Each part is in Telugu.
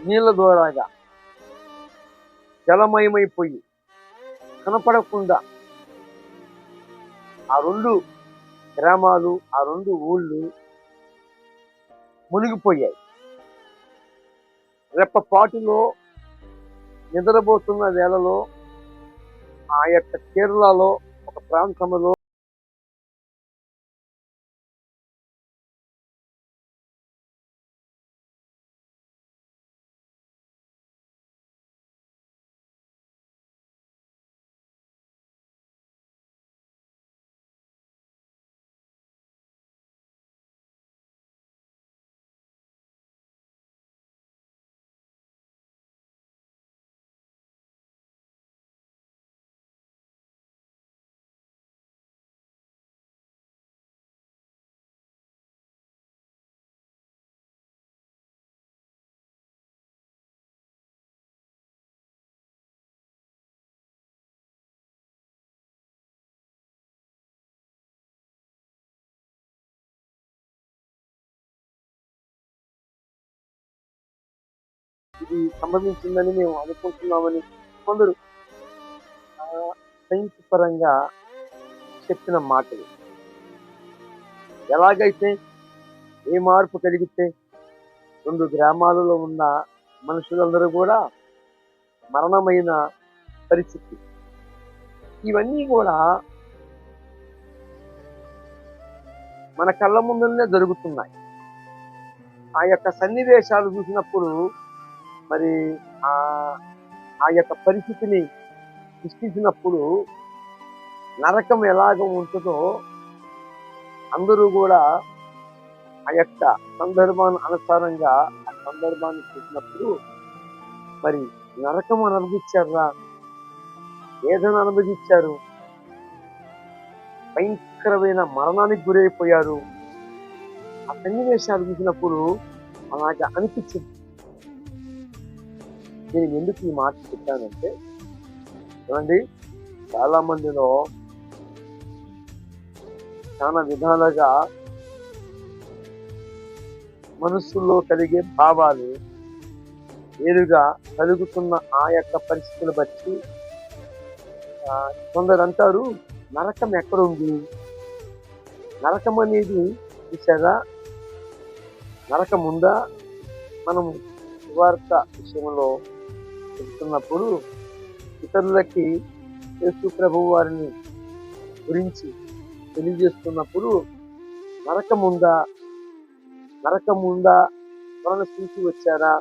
నీళ్ళ ద్వారాగా జలమయమైపోయి కనపడకుండా ఆ 2 గ్రామాలు, ఆ 2 ఊళ్ళు మునిగిపోయాయి. రెప్పపాటులో నిద్రపోతున్న వేళలో ఆ యొక్క కేరళలో ఒక ప్రాంతంలో ఇది సంభవించిందని మేము అనుకుంటున్నామని కొందరు సైన్స్ పరంగా చెప్పిన మాటలు. ఎలాగైతే ఏ మార్పు కలిగితే 2 గ్రామాలలో ఉన్న మనుషులందరూ కూడా మరణమైన పరిస్థితి, ఇవన్నీ కూడా మన కళ్ళ ముందునే జరుగుతున్నాయి. ఆ యొక్క సన్నివేశాలు చూసినప్పుడు మరి ఆ యొక్క పరిస్థితిని సృష్టించినప్పుడు నరకం ఎలాగ ఉంటుందో అందరూ కూడా ఆ యొక్క సందర్భాన్ని అనుసారంగా ఆ సందర్భాన్ని చూసినప్పుడు మరి నరకం అనుభవించారా, వేదన అనుభవించారు, భయంకరమైన మరణానికి గురైపోయారు. ఆ సన్నివేశాలు చూసినప్పుడు అలాగా అనిపించింది. నేను ఎందుకు ఈ మాట చెప్పానంటే, చూడండి, చాలా మందిలో చాలా విధాలుగా మనస్సులో కలిగే భావాలు వేరుగా కలుగుతున్న ఆ యొక్క పరిస్థితులు బట్టి కొందరు అంటారు, నరకం ఎక్కడుంది? నరకం అనేది చూసారా, నరకం ఉందా? మనం సువార్త విషయంలో చెబుతున్నప్పుడు ఇతరులకి యేసు ప్రభువు వారిని గురించి తెలియజేస్తున్నప్పుడు నరకం ఉందా, నరకం ఉందా, మరణ స్థితికి వచ్చారా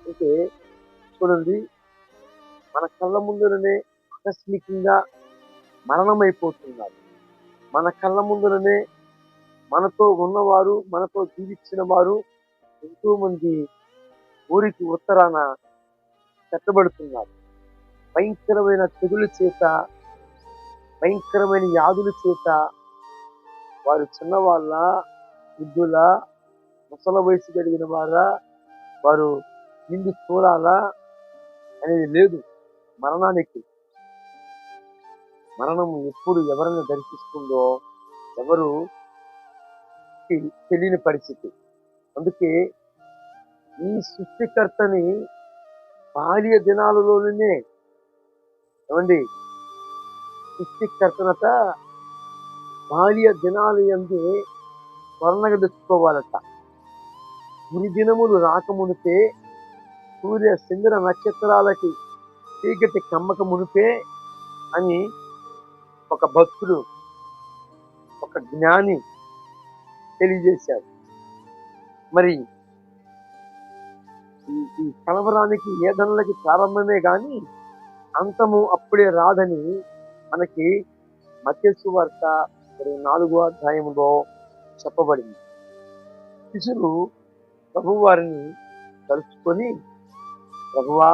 అంటే, చూడండి, మన కళ్ళ ముందరనే ఆకస్మికంగా మరణమైపోతున్నారు. మన కళ్ళ ముందరనే మనతో ఉన్నవారు, మనతో జీవించిన వారు ఎంతో మంది ఊరికి ఉత్తరాన పెట్టబడుతున్నారు. భయంకరమైన తెగుల చేత, భయంకరమైన వ్యాధుల చేత వారు చిన్నవాళ్ళ, వృద్ధుల, ముసల వయసు కలిగిన వారా, వారు నిండు చూడాలా అనేది లేదు. మరణానికి మరణం ఎప్పుడు ఎవరిని దర్శిస్తుందో ఎవరు తెలియని పరిస్థితి. అందుకే ఈ సృష్టికర్తని బాల్య దినాలలోనే ఏమండి, సృష్టికర్తనత బాల్య దినాలు యందు స్వర్ణగా తెచ్చుకోవాలట. ఉరి దినములు రాకమునిపే, సూర్య చంద్ర నక్షత్రాలకి చీకటి కమ్మక మునిపే అని ఒక భక్తుడు, ఒక జ్ఞాని తెలియజేశాడు. మరి ఈ కలవరానికి వేదనలకి ప్రారంభమే గాని అంతము అప్పుడే రాదని మనకి మత్తయి సువార్త 24వ అధ్యాయంలో చెప్పబడింది. శిష్యులు ప్రభువు వారిని తలుచుకొని, ప్రభువా,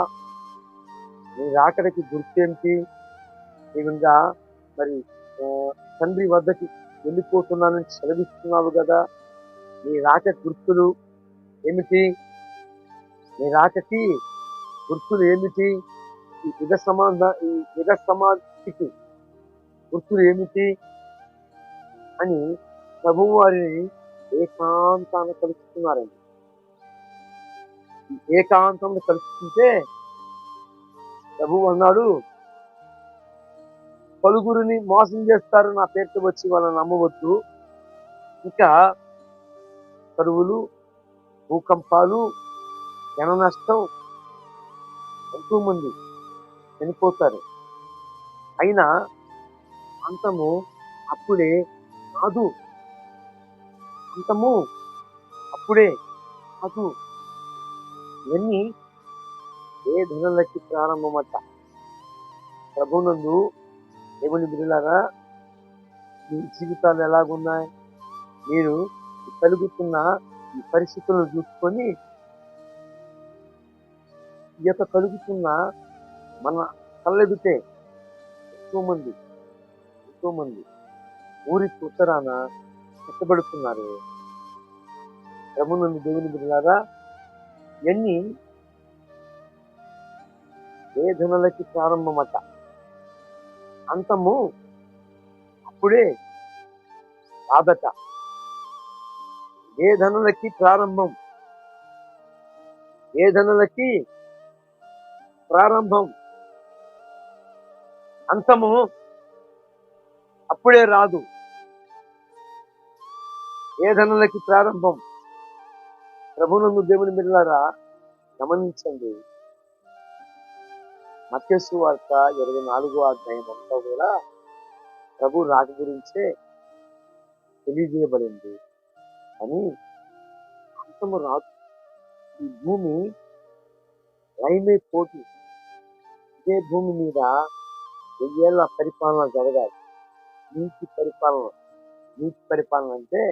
నీ రాకడికి గుర్తేంటి? నీవింకా మరి తండ్రి వద్దకి వెళ్ళిపోతున్నానని సెలవిస్తున్నావు కదా, నీ రాక గుర్తులు ఏమిటి? నీ రాకకి గుర్తులు ఏమిటి? ఈ యుగ సమాప్తికి గుర్తులు ఏమిటి అని ప్రభువు వారిని ఏకాంతాన కలుస్తున్నారండి. ఏకాంతంలో కలుసుకుంటే ప్రభువు అన్నాడు, పలుగురిని మోసం చేస్తారు నా పేరుతో వచ్చి వాళ్ళని నమ్మవద్దు. ఇంకా కరువులు, భూకంపాలు, జన నష్టం, ఎంతో మంది చనిపోతారు. అయినా అంతము అప్పుడే కాదు. అంతము అప్పుడే కాదు. ఇవన్నీ ఏ దినాలకి ప్రారంభమట. ప్రభునందు దేవుని బిడ్డలారా, మీ జీవితాలు ఎలాగున్నాయి? మీరు కలుగుతున్న ఈ పరిస్థితులను చూసుకొని ఈ యొక్క కలుగుతున్న మన కళ్ళెదుటే ఎంతో మంది ఊరికి ఉత్తరాన కష్టపడుతున్నారు. ప్రభునందు దేవుని బిడ్డలారా, ఇవన్నీ వేదనలకి ప్రారంభమట. అంతము అప్పుడే కాదట. వేదనలకి ప్రారంభం, వేదనలకి ప్రారంభం, అంతము అప్పుడే రాదు. వేదనలకి ప్రారంభం. ప్రభునందు దేవుని బిడ్డలారా, గమనించండి. మత్తయి సువార్త 24వ అధ్యాయం అంతా కూడా ప్రభు రాక గురించే తెలియజేయబడింది. అని అంతము రాదు. ఈ భూమి లయమైపోతుంది. ఇదే భూమి మీద 1000 ఏళ్ల పరిపాలన జరగాలి. నీతి పరిపాలన అంటే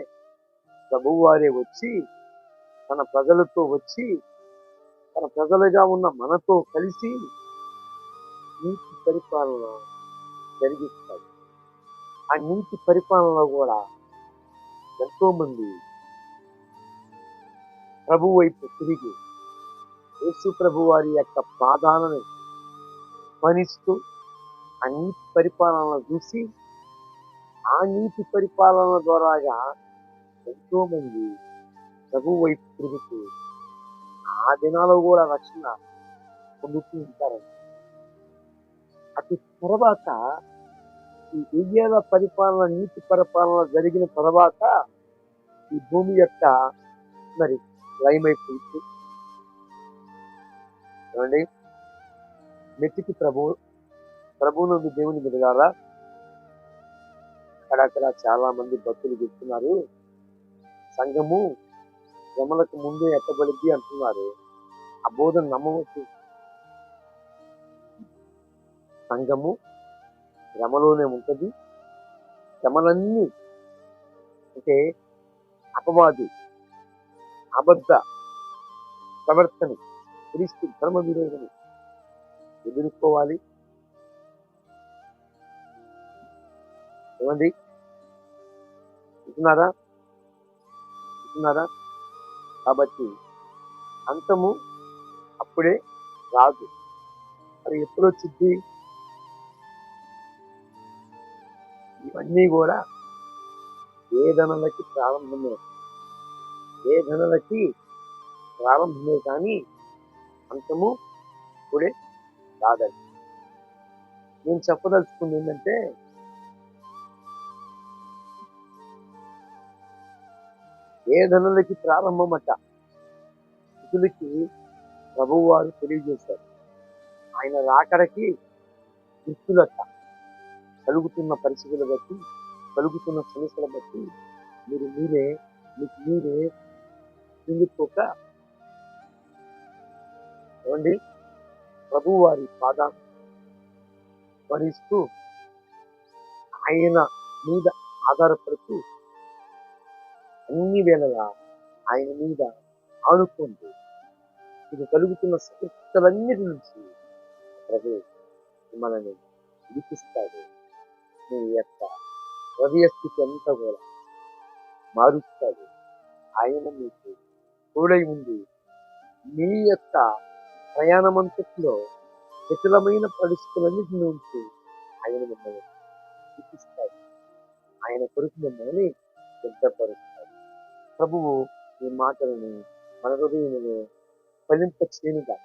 ప్రభువు వారే వచ్చి తన ప్రజలతో వచ్చి తన ప్రజలుగా ఉన్న మనతో కలిసి నీతి పరిపాలన జరిగిస్తాడు. ఆ నీతి పరిపాలనలో కూడా ఎంతో మంది ప్రభు వైపు తిరిగి యేసు ప్రభు వారి యొక్క పాదాలను స్మరిస్తూ ఆ నీతి పరిపాలన చూసి ఆ నీతి పరిపాలన ద్వారాగా ఎంతో మంది ప్రభు వైపు తిరుగుతూ ఆ దినాల్లో కూడా రక్షణ పొందుతూ ఉంటారండి. అటు తర్వాత ఈ 1000 ఏళ్ల పరిపాలన, నీతి పరిపాలన జరిగిన తర్వాత ఈ భూమి యొక్క మరి లయమైపోయింది. ఏమండి, మెట్టికి ప్రభువునందు దేవుని బిడ్డలారా, అక్కడక్కడ చాలా మంది భక్తులు చెప్తున్నారు, సంఘము శ్రమలకు ముందే ఎత్తబడిద్ది అంటున్నారు. ఆ బోధన నమ్మవచ్చు. సంఘము శ్రమలోనే ఉంటది. శ్రమలన్నీ అంటే అపవాది, అబద్ధ ప్రవర్తన, క్రీస్తు ధర్మ విరోధని ఎదుర్కోవాలి. ఏమండి, వింటున్నారా? కాబట్టి అంతము అప్పుడే రాదు. మరి ఎప్పుడు వచ్చింది? ఇవన్నీ కూడా వేదనలకి ప్రారంభమే కానీ అంతము ఇప్పుడే రాదండి. నేను చెప్పదలుచుకుంది ఏంటంటే, వేదనలకి ప్రారంభమట. స్థితులకి ప్రభువు వారు తెలియజేశారు. ఆయన రాకడకి గుర్తులట. కలుగుతున్న పరిస్థితులు బట్టి, కలుగుతున్న సమస్యల బట్టి మీకు మీరే కుంగిపోక ఏమండి, ప్రభువు వారి పాదాన్ని స్మరిస్తూ ఆయన మీద ఆధారపడుతూ అన్ని వేళలా ఆయన మీద ఆనుకుంటూ ఇది కలుగుతున్న సమస్యలన్నిటి నుంచి ప్రభు మిమ్మల్ని విడిపిస్తాడు. మీ యొక్క హృదయ స్థితి అంతా కూడా మారుస్తాడు. ఆయన మీకు తోడై ఉండి మీ యొక్క ప్రయాణమంతట్లో జటిలమైన పరిస్థితులన్నిటి నుంచి ఆయన మిమ్మల్ని విడిపిస్తాడు. ఆయన కొరకు మిమ్మల్ని సిద్ధపరుస్తాడు. ప్రభువు ఈ మాటలను మన హృదయంలో ఫలింప చేయనుగా